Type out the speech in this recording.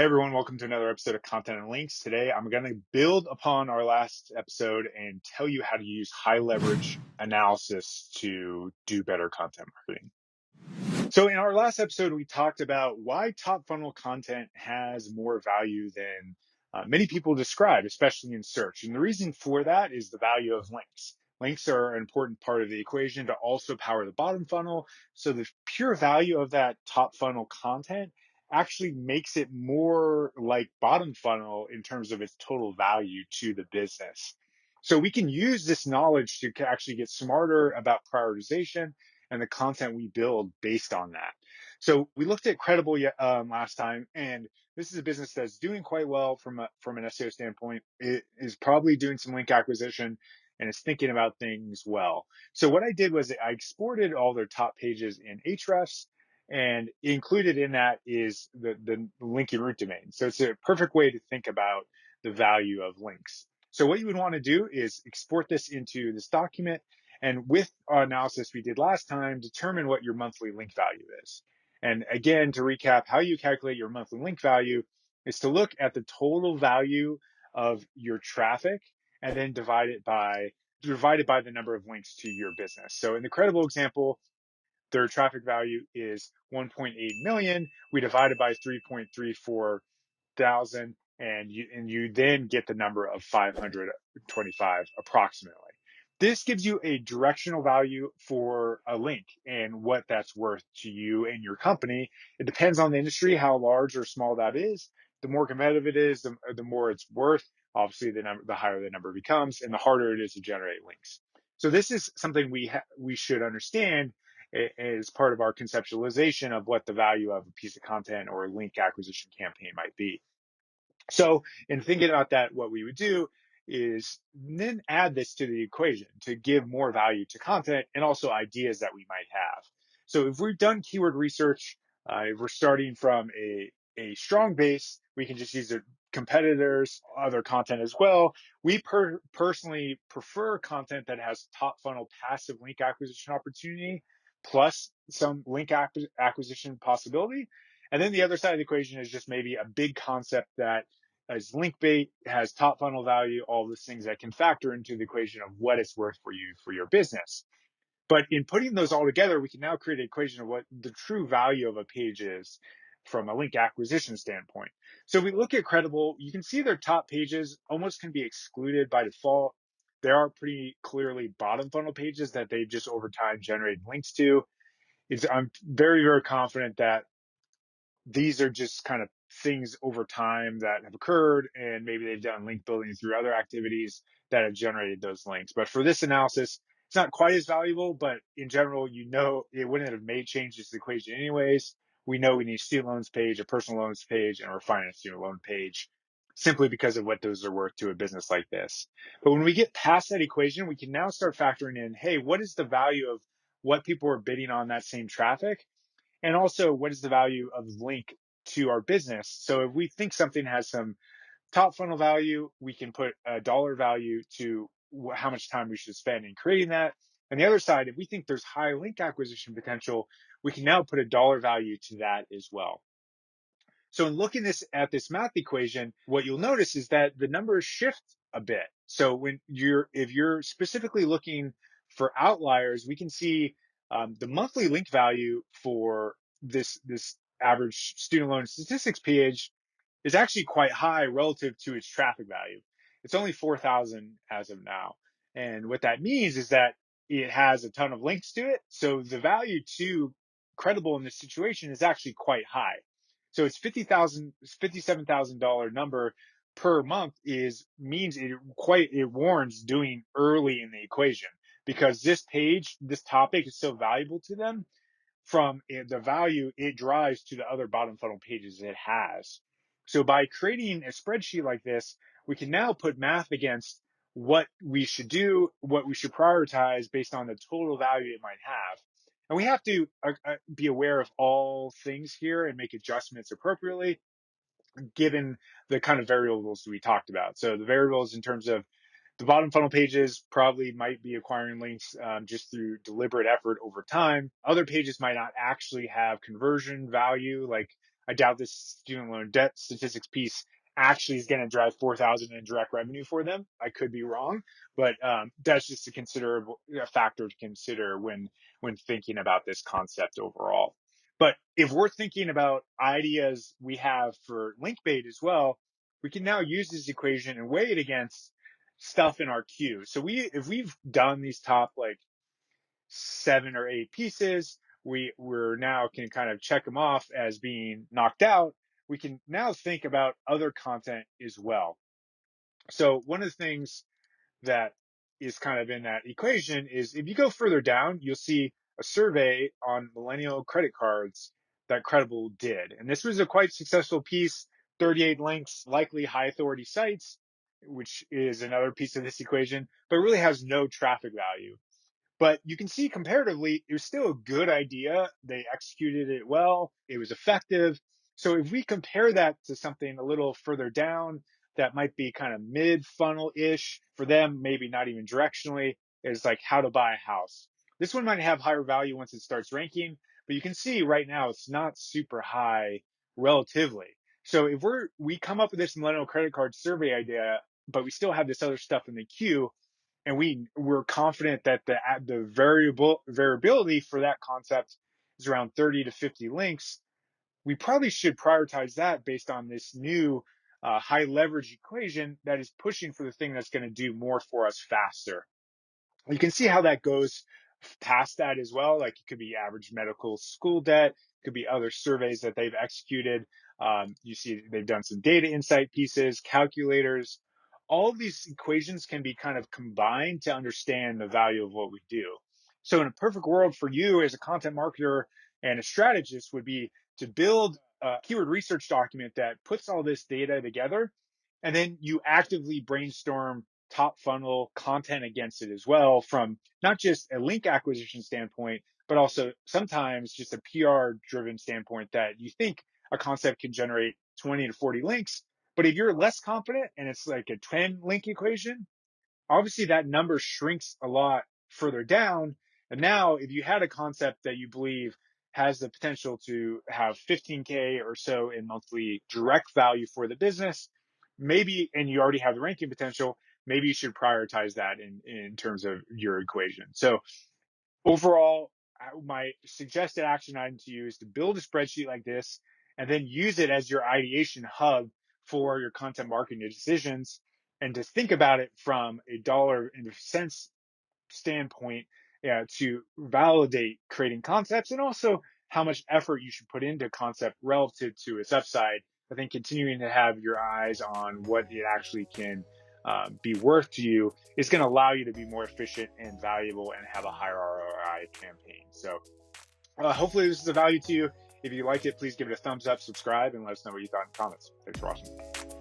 Hey everyone, welcome to another episode of Content and Links. Today I'm going to build upon our last episode and tell you how to use high leverage analysis to do better content marketing. So in our last episode, we talked about why top funnel content has more value than many people describe, especially in search. And the reason for that is the value of links. Links are an important part of the equation to also power the bottom funnel. So the pure value of that top funnel content actually makes it more like bottom funnel in terms of its total value to the business. So we can use this knowledge to actually get smarter about prioritization and the content we build based on that. So we looked at Credible last time, and this is a business that's doing quite well from an SEO standpoint. It is probably doing some link acquisition and is thinking about things well. So what I did was I exported all their top pages in Ahrefs, and included in that is the link and root domain. So it's a perfect way to think about the value of links. So what you would want to do is export this into this document, and with our analysis we did last time, determine what your monthly link value is. And again, to recap, how you calculate your monthly link value is to look at the total value of your traffic and then divided by the number of links to your business. So in the Credible example, their traffic value is 1.8 million. We divide it by 3.34 thousand, and you then get the number of 525 approximately. This gives you a directional value for a link and what that's worth to you and your company. It depends on the industry, how large or small that is. The more competitive it is, the more it's worth. Obviously, the higher the number becomes, and the harder it is to generate links. So this is something we should understand as part of our conceptualization of what the value of a piece of content or a link acquisition campaign might be. So in thinking about that, what we would do is then add this to the equation to give more value to content and also ideas that we might have. So if we've done keyword research, if we're starting from a strong base, we can just use the competitors, other content as well. We personally prefer content that has top funnel passive link acquisition opportunity plus some link acquisition possibility. And then the other side of the equation is just maybe a big concept that as link bait has top funnel value, all those things that can factor into the equation of what it's worth for you for your business. But in putting those all together, we can now create an equation of what the true value of a page is from a link acquisition standpoint. So we look at Credible, you can see their top pages almost can be excluded by default. There are pretty clearly bottom funnel pages that they just over time generated links to. I'm very, very confident that these are just kind of things over time that have occurred, and maybe they've done link building through other activities that have generated those links. But for this analysis, it's not quite as valuable, but in general, it wouldn't have made changes to the equation anyways. We know we need a student loans page, a personal loans page, and a refinance student loan page simply because of what those are worth to a business like this. But when we get past that equation, we can now start factoring in, hey, what is the value of what people are bidding on that same traffic? And also, what is the value of the link to our business? So if we think something has some top funnel value, we can put a dollar value to how much time we should spend in creating that. On the other side, if we think there's high link acquisition potential, we can now put a dollar value to that as well. So in looking at this math equation, what you'll notice is that the numbers shift a bit. So if you're specifically looking for outliers, we can see the monthly link value for this average student loan statistics page is actually quite high relative to its traffic value. It's only 4,000 as of now. And what that means is that it has a ton of links to it. So the value to Credible in this situation is actually quite high. So it's $57,000 number per month means it warrants doing early in the equation, because this topic is so valuable to them from the value it drives to the other bottom funnel pages it has. So by creating a spreadsheet like this, we can now put math against what we should do, what we should prioritize based on the total value it might have. And we have to be aware of all things here and make adjustments appropriately given the kind of variables we talked about. So the variables in terms of the bottom funnel pages probably might be acquiring links just through deliberate effort over time. Other pages might not actually have conversion value, like I doubt this student loan debt statistics piece actually is going to drive 4,000 in direct revenue for them. I could be wrong, but that's just a considerable factor to consider when thinking about this concept overall. But if we're thinking about ideas we have for link bait as well, we can now use this equation and weigh it against stuff in our queue. So if we've done these top like 7 or 8 pieces, we're now can kind of check them off as being knocked out. We can now think about other content as well. So one of the things that is kind of in that equation is if you go further down, you'll see a survey on millennial credit cards that Credible did. And this was a quite successful piece, 38 links, likely high authority sites, which is another piece of this equation, but really has no traffic value. But you can see comparatively, it was still a good idea. They executed it well. It was effective. So if we compare that to something a little further down that might be kind of mid funnel ish for them, maybe not even directionally, is like how to buy a house. This one might have higher value once it starts ranking, but you can see right now it's not super high relatively. So if we come up with this millennial credit card survey idea, but we still have this other stuff in the queue, and we're confident that the variability for that concept is around 30 to 50 links, we probably should prioritize that based on this new high leverage equation that is pushing for the thing that's going to do more for us faster. You can see how that goes past that as well. Like it could be average medical school debt, could be other surveys that they've executed. You see they've done some data insight pieces, calculators. All of these equations can be kind of combined to understand the value of what we do. So in a perfect world for you as a content marketer and a strategist would be to build a keyword research document that puts all this data together, and then you actively brainstorm top funnel content against it as well, from not just a link acquisition standpoint, but also sometimes just a PR driven standpoint that you think a concept can generate 20 to 40 links. But if you're less confident and it's like a 10 link equation, obviously that number shrinks a lot further down. And now if you had a concept that you believe has the potential to have 15K or so in monthly direct value for the business, maybe, and you already have the ranking potential, maybe you should prioritize that in terms of your equation. So overall, my suggested action item to you is to build a spreadsheet like this and then use it as your ideation hub for your content marketing decisions, and to think about it from a dollar and cents standpoint, to validate creating concepts and also how much effort you should put into concept relative to its upside. I think continuing to have your eyes on what it actually can be worth to you is going to allow you to be more efficient and valuable and have a higher ROI campaign. So hopefully this is of value to you. If you liked it, please give it a thumbs up, subscribe, and let us know what you thought in the comments. Thanks for watching.